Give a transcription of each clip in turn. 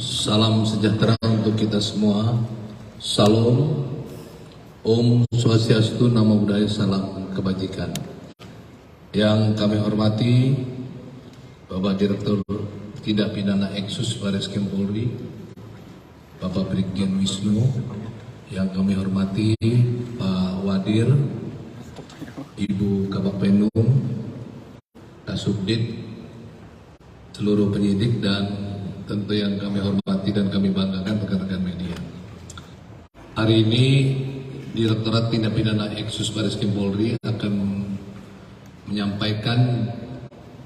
Salam sejahtera untuk kita semua. Salam, Om Swastiastu, Namo Buddhaya, salam kebajikan. Yang kami hormati Bapak Direktur Tindak Pidana Eksus Barreskrim Polri, Bapak Brigjen Wisnu. Yang kami hormati Pak Wadir, Ibu Kabak Penum, Kasubdit, seluruh penyidik, dan tentu yang kami hormati dan kami banggakan rekan-rekan media. Hari ini Direktorat Tindak Pidana Eksus Barreskrim Polri akan menyampaikan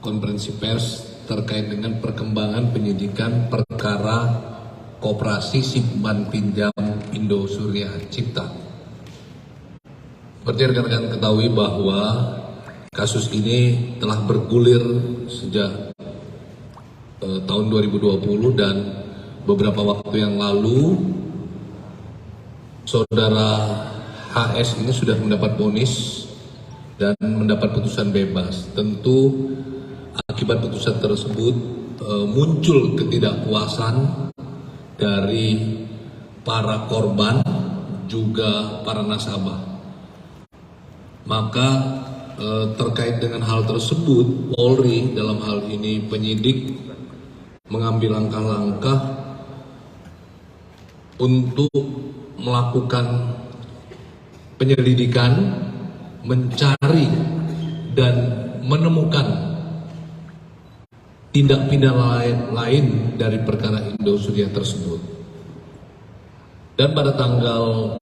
konferensi pers terkait dengan perkembangan penyidikan perkara Koperasi Simpan Pinjam Indosuria Cipta. Seperti rekan-rekan ketahui bahwa kasus ini telah bergulir sejak tahun 2020, dan beberapa waktu yang lalu saudara HS ini sudah mendapat vonis dan mendapat putusan bebas. Tentu akibat putusan tersebut muncul ketidakpuasan dari para korban juga para nasabah. Maka terkait dengan hal tersebut, Polri dalam hal ini penyidik mengambil langkah-langkah untuk melakukan penyelidikan, mencari dan menemukan tindak pidana lain dari perkara Indosuria tersebut. Dan pada tanggal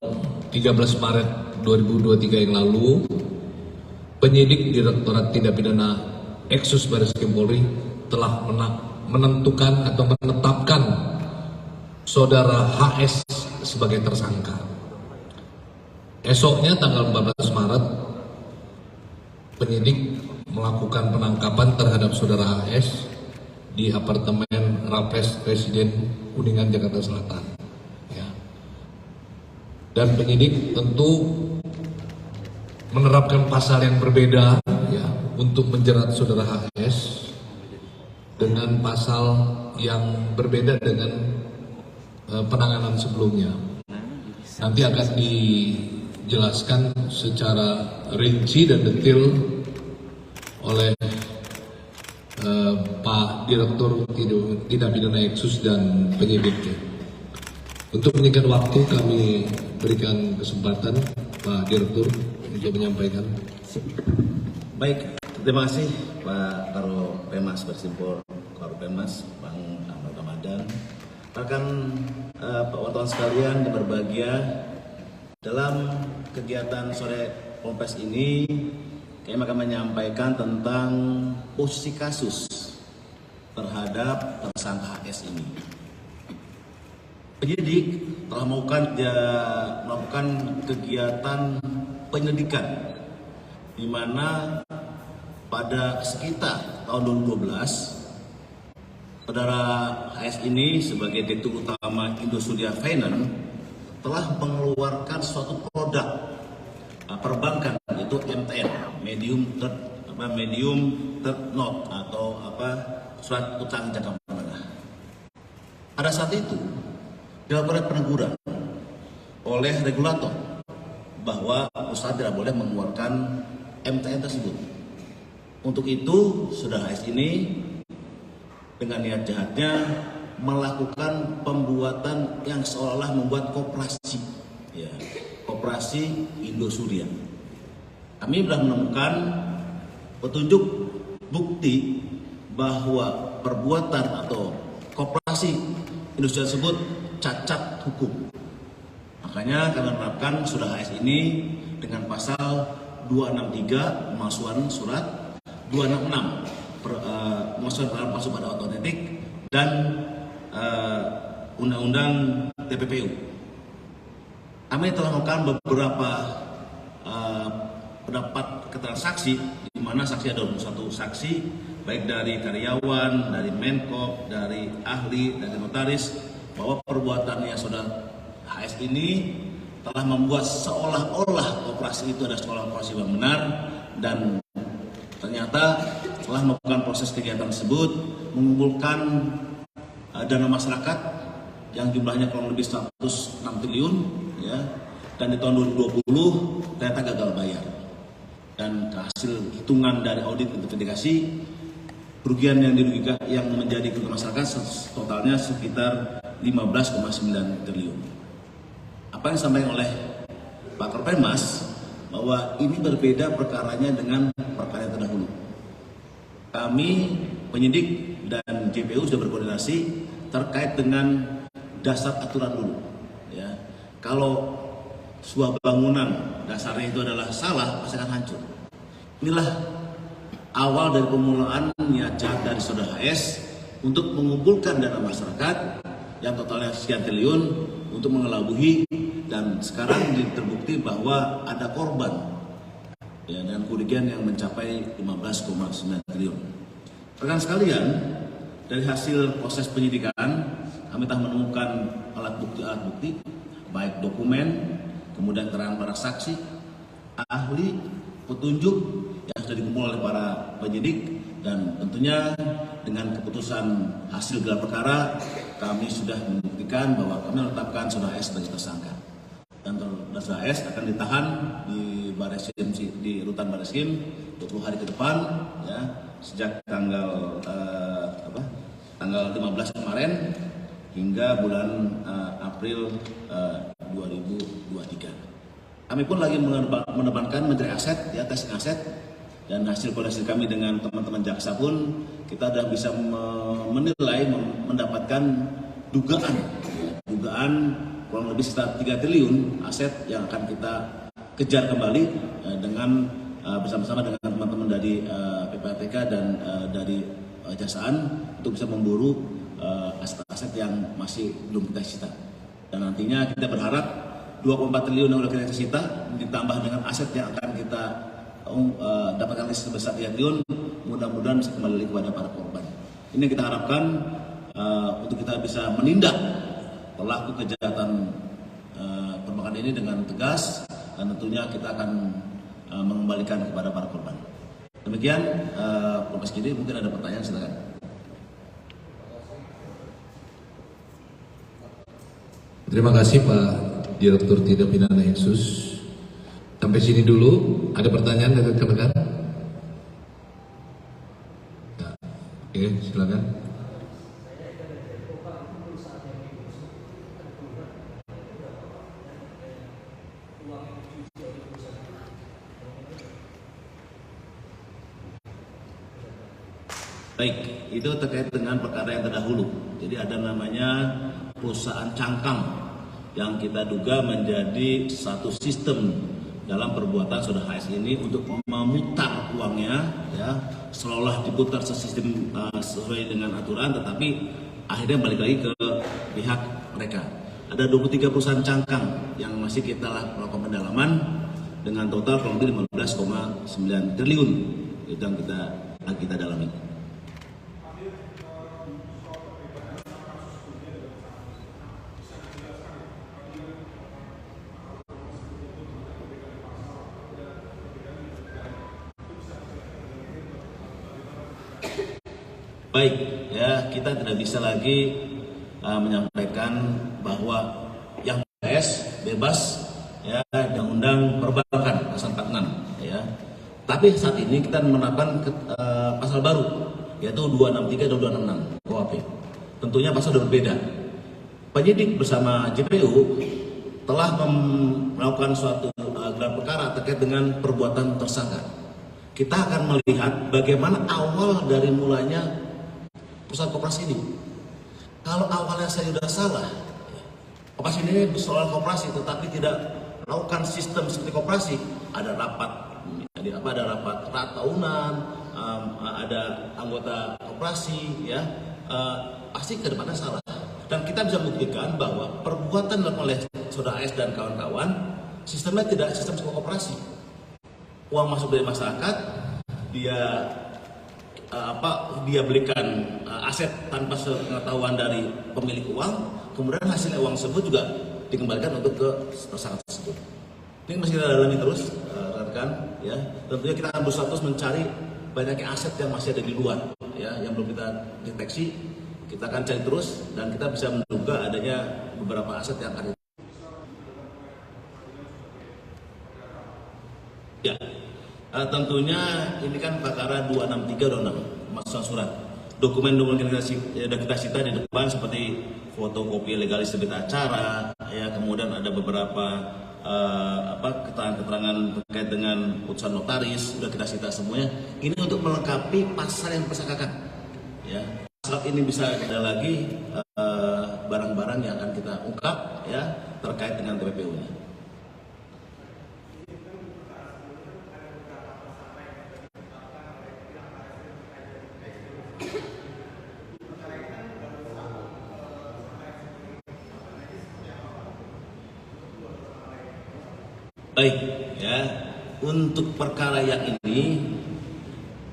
13 Maret 2023 yang lalu, penyidik Direktorat Tindak Pidana Eksus Barreskrim Polri telah menentukan atau menetapkan saudara HS sebagai tersangka. Esoknya tanggal 14 Maret penyidik melakukan penangkapan terhadap saudara HS di apartemen Rapes Residen Kuningan, Jakarta Selatan. Ya. Dan penyidik tentu menerapkan pasal yang berbeda ya untuk menjerat saudara HS dengan pasal yang berbeda dengan penanganan sebelumnya. Nanti akan dijelaskan secara rinci dan detail oleh Pak Direktur Tindak Pidana Eksus dan penyidiknya. Untuk menyingkat waktu, kami berikan kesempatan Pak Direktur untuk menyampaikan. Baik, terima kasih Pak Karo Pemas Bersimpor Karo Pemas, Bang Ahmad Ramadan. Rekan Pak wartawan sekalian yang berbahagia, dalam kegiatan sore Polpes ini kami akan menyampaikan tentang posisi kasus terhadap tersangka HS ini. Penyidik telah melakukan kegiatan penyelidikan di mana pada sekitar tahun 2012 saudara HS ini sebagai direktur utama Indosuria Finance telah mengeluarkan suatu produk perbankan, yaitu MTN, medium third note atau surat utang jangka menengah. Pada saat itu dilakukan peneguran oleh regulator bahwa usaha tidak boleh mengeluarkan MTN tersebut. Untuk itu, saudara HS ini dengan niat jahatnya melakukan pembuatan yang seolah-olah membuat koperasi, ya, koperasi Indosuria. Kami sudah menemukan petunjuk bukti bahwa perbuatan atau koperasi Indosuria tersebut cacat hukum. Makanya kami menerapkan saudara HS ini dengan pasal 263 pemalsuan surat, 266 pemalsuan terhadap palsu pada otomatik, dan Undang-Undang TPPU. Kami telah melakukan beberapa pendapat keterangan saksi, di mana saksi ada 21 saksi, baik dari karyawan, dari Menkop, dari ahli, dari notaris, bahwa perbuatannya saudara HS ini telah membuat seolah-olah operasi itu adalah seolah operasi yang benar, dan ternyata setelah melakukan proses kegiatan tersebut mengumpulkan dana masyarakat yang jumlahnya kurang lebih 106 triliun ya, dan di tahun 2020 ternyata gagal bayar. Dan hasil hitungan dari audit investigasi, kerugian yang dirugikan yang menjadi kerugian masyarakat totalnya sekitar 15,9 triliun. Apa yang disampaikan oleh Pak Korpenmas bahwa ini berbeda perkaranya dengan perkara yang terdahulu. Kami penyidik dan JPU sudah berkoordinasi terkait dengan dasar aturan dulu. Ya, kalau sebuah bangunan dasarnya itu adalah salah, pasti akan hancur. Inilah awal dari permulaan niat jahat dari saudara HS untuk mengumpulkan dana masyarakat yang totalnya sekian triliun untuk mengelabuhi, dan sekarang terbukti bahwa ada korban ya, dengan kerugian yang mencapai 15,9 triliun. Rekan sekalian, dari hasil proses penyidikan kami telah menemukan alat bukti baik dokumen, kemudian keterangan para saksi, ahli, petunjuk yang sudah dikumpulkan oleh para penyidik, dan tentunya dengan keputusan hasil gelar perkara kami sudah membuktikan bahwa kami menetapkan saudara S sebagai tersangka, dan saudara S akan ditahan di Bareskrim, di rutan Bareskrim 20 hari ke depan ya, sejak tanggal 15 kemarin hingga bulan April 2023. Kami pun lagi mendepankan menteri aset, ya, testing aset, dan hasil koordinasi kami dengan teman-teman jaksa pun kita sudah bisa menilai, mendapatkan dugaan kurang lebih sekitar 3 triliun aset yang akan kita kejar kembali dengan bersama-sama dengan teman-teman dari PPATK dan dari Kejaksaan untuk bisa memburu aset-aset yang masih belum kita sita. Dan nantinya kita berharap 2,4 triliun yang sudah kita sita ditambah dengan aset yang akan kita dapatkan sebesar 3 triliun, mudah-mudahan bisa kembali kepada para korban. Ini kita harapkan untuk kita bisa menindak pelaku kejahatan perbankan ini dengan tegas, dan tentunya kita akan mengembalikan kepada para korban. Demikian, Prof. Kidi, mungkin ada pertanyaan, silakan. Terima kasih Pak Direktur Tindak Pidana Eksus. Sampai sini dulu. Ada pertanyaan dari rekan-rekan? Ya. Oke, silakan. Baik, itu terkait dengan perkara yang terdahulu. Jadi ada namanya perusahaan cangkang yang kita duga menjadi satu sistem dalam perbuatan saudara HS ini untuk memutar uangnya, ya, seolah diputar sesistem sesuai dengan aturan, tetapi akhirnya balik lagi ke pihak mereka. Ada 23 perusahaan cangkang yang masih kita lakukan pendalaman dengan total kurang lebih 15,9 triliun itu yang kita dalami. Baik, ya, kita tidak bisa lagi menyampaikan bahwa yang bebas ya, undang-undang perbankan pasal 46 ya. Tapi saat ini kita menerapkan pasal baru, yaitu 263 dan 266 KUHP. Tentunya pasal sudah berbeda. Penyidik bersama JPU telah melakukan suatu gelar perkara terkait dengan perbuatan tersangka. Kita akan melihat bagaimana awal dari mulanya perusahaan koperasi ini. Kalau awalnya saya sudah salah, koperasi ini soal koperasi tetapi tidak melakukan sistem seperti koperasi, ada rapat, ada rapat tahunan, ada anggota koperasi, ya, pasti ke depannya salah. Dan kita bisa membuktikan bahwa perbuatan dilakukan oleh saudara S dan kawan-kawan sistemnya tidak sistem sebuah koperasi. Uang masuk dari masyarakat, dia belikan aset tanpa sepengetahuan dari pemilik uang, kemudian hasilnya uang tersebut juga dikembalikan untuk ke tersangka tersebut. Ini masih kita dalami terus, rekan, ya. Tentunya kita akan berusaha terus mencari banyaknya aset yang masih ada di luar, ya, yang belum kita deteksi. Kita akan cari terus dan kita bisa menduga adanya beberapa aset yang akan. Ya, tentunya ini kan perkara 263 Undang-Undang Pemalsuan Surat. Dokumen-dokumen yang kita cita di depan seperti fotokopi legalis berita acara, ya, kemudian ada beberapa keterangan-keterangan terkait dengan putusan notaris sudah kita cita semuanya. Ini untuk melengkapi pasal yang tersangkakan. Ya, saat ini bisa ada lagi barang-barang yang akan kita ungkap, ya, terkait dengan TPPU-nya. Baik, ya, untuk perkara yang ini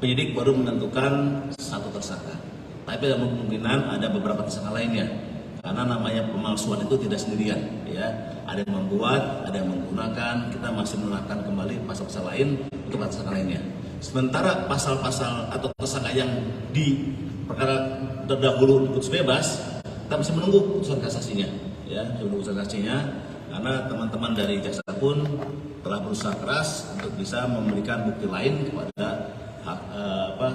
penyidik baru menentukan satu tersangka. Tapi ada kemungkinan ada beberapa tersangka lainnya. Karena namanya pemalsuan itu tidak sendirian, ya. Ada yang membuat, ada yang menggunakan. Kita masih menerapkan kembali pasal-pasal lain untuk tersangka lainnya. Sementara pasal-pasal atau tersangka yang di perkara terdahulu diputus bebas, kita masih menunggu putusan kasasinya, ya, menunggu putusan kasasinya. Karena teman-teman dari jaksa pun telah berusaha keras untuk bisa memberikan bukti lain kepada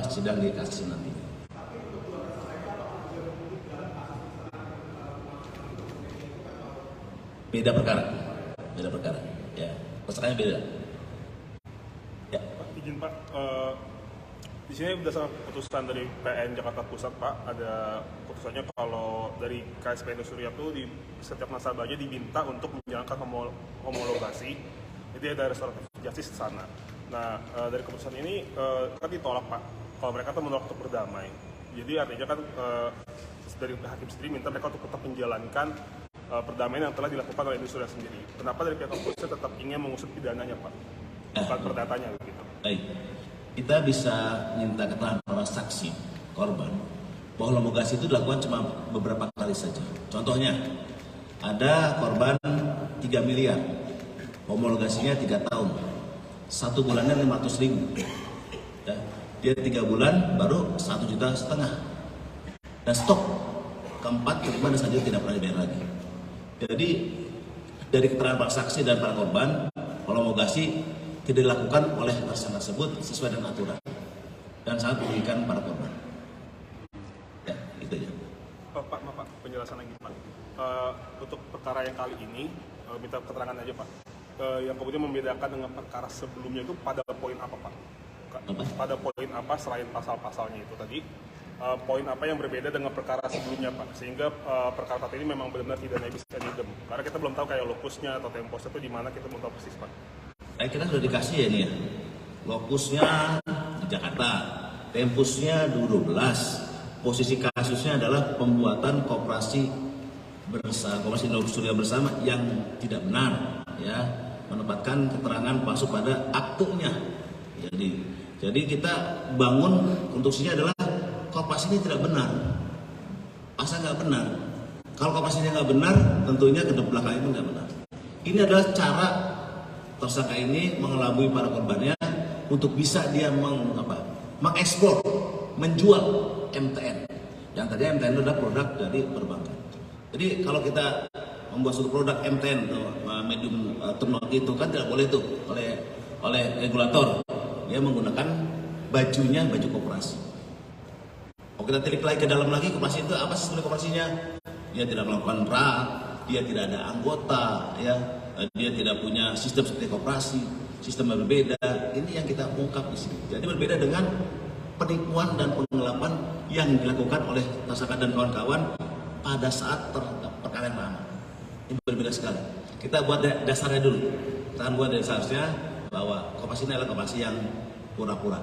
sidang di kasasi nanti. Beda perkara, ya, perkaranya beda. Ya. Pak, izin Pak, di sini berdasarkan putusan dari PN Jakarta Pusat, Pak, ada putusannya kalau dari KSP Indosuria itu di setiap nasabahnya diminta untuk menjalankan homologasi, jadi ada restoratif justice di sana. Nah, dari keputusan ini kan ditolak, Pak, kalau mereka tuh menolak untuk berdamai. Jadi artinya kan dari hakim sendiri minta mereka untuk tetap menjalankan perdamaian yang telah dilakukan oleh Indosuria sendiri. Kenapa dari pihak kepolisian tetap ingin mengusut pidananya, Pak, bukan perdatanya begitu? Baik. Kita bisa minta keterangan para saksi korban bahwa homologasi itu dilakukan cuma beberapa kali saja. Contohnya, ada korban 3 miliar, homologasinya 3 tahun, 1 bulannya 500.000. Ya, dia 3 bulan baru 1,5 juta, dan stok keempat, kelima, dan selanjutnya tidak pernah dibayar lagi. Jadi dari keterangan para saksi dan para korban, homologasi tidak dilakukan oleh tersangka tersebut sesuai dengan aturan dan sangat merugikan para korban. Ya, itu aja. Pak, penjelasan lagi, Pak. Untuk perkara yang kali ini, minta keterangan aja, Pak. Yang kemudian membedakan dengan perkara sebelumnya itu pada poin apa, Pak? Pada poin apa selain pasal-pasalnya itu tadi? Poin apa yang berbeda dengan perkara sebelumnya, Pak? Sehingga perkara saat ini memang benar-benar tidak bisa didem. Karena kita belum tahu kayak lokusnya atau temposnya itu di mana, kita belum tahu persis, Pak. Kita sudah dikasih ya ini ya. Lokusnya di Jakarta, tempusnya 12. Posisi kasusnya adalah pembuatan koperasi Indosuria bersama yang tidak benar, ya, menempatkan keterangan palsu pada aktenya. Jadi kita bangun konstruksinya adalah koperasi ini tidak benar, pasal nggak benar. Kalau koperasinya nggak benar, tentunya ke belakang itu nggak benar. Ini adalah cara tersangka ini mengelabui para korbannya untuk bisa dia mengekspor, menjual MTN. Yang tadi MTN itu adalah produk dari perbankan. Jadi kalau kita membuat suatu produk MTN atau medium teknologi itu kan tidak boleh tuh oleh regulator. Dia menggunakan bajunya, baju koperasi. Kalau kita telik lagi ke dalam lagi, koperasi itu apa sih sebenarnya koperasinya? Dia tidak melakukan rak, dia tidak ada anggota, ya. Dia tidak punya sistem seperti koperasi, sistem yang berbeda. Ini yang kita ungkap di sini. Jadi berbeda dengan penipuan dan penggelapan yang dilakukan oleh tersangka dan kawan-kawan pada saat perkara yang lama. Ini berbeda sekali. Kita buat dasarnya dulu. Kita buat dasarnya bahwa koperasi ini adalah koperasi yang pura-pura.